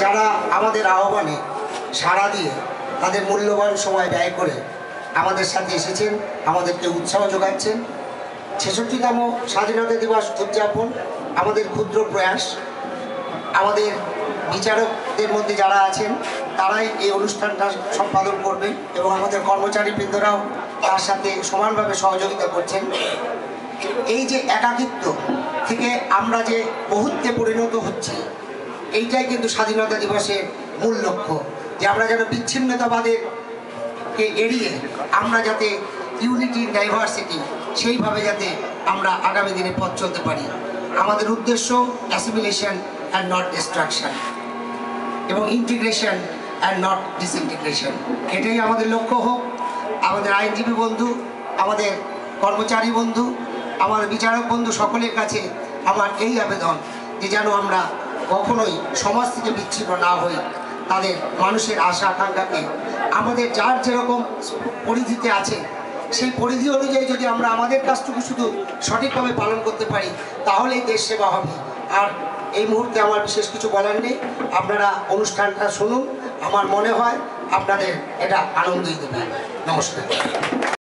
যারা আমাদের আহ্বানে সাড়া দিয়ে তাদের মূল্যবান সময় ব্যয় করে আমাদের সাথে এসেছেন, আমাদেরকে উৎসাহ যোগাচ্ছেন। ৬৬তম স্বাধীনতা দিবস উদযাপন আমাদের ক্ষুদ্র প্রয়াস। আমাদের বিচারকদের মধ্যে যারা আছেন তারাই এই অনুষ্ঠানটা সম্পাদন করবেন এবং আমাদের কর্মচারীবৃন্দরাও তার সাথে সমানভাবে সহযোগিতা করছেন। এই যে একাকিত্ব থেকে আমরা যে বহুত্বে পরিণত হচ্ছি, এইটাই কিন্তু স্বাধীনতা দিবসের মূল লক্ষ্য, যে আমরা যেন বিচ্ছিন্নতাবাদকে এড়িয়ে আমরা যাতে ইউনিটি ডাইভার্সিটি সেইভাবে যাতে আমরা আগামী দিনে পথ চলতে পারি। আমাদের উদ্দেশ্য অ্যাসিমিলেশন অ্যান্ড নট ডিস্ট্রাকশন এবং ইন্টিগ্রেশন অ্যান্ড নট ডিসইন্টিগ্রেশন, এটাই আমাদের লক্ষ্য হোক। আমাদের আইনজীবী বন্ধু, আমাদের কর্মচারী বন্ধু, আমার বিচারক বন্ধু সকলের কাছে আমার এই আবেদন যে যেন আমরা কখনোই সমাজ থেকে বিচ্ছিন্ন না হই, তাদের মানুষের আশা আকাঙ্ক্ষাকে আমাদের যার যেরকম পরিধিতে আছে সেই পরিধি অনুযায়ী যদি আমরা আমাদের কাজটুকু শুধু সঠিকভাবে পালন করতে পারি তাহলেই দেশ সেবা হবে। আর এই মুহূর্তে আমার বিশেষ কিছু বলার নেই, আপনারা অনুষ্ঠানটা শুনুন, আমার মনে হয় আপনাদের এটা আনন্দই দেবে। নমস্কার।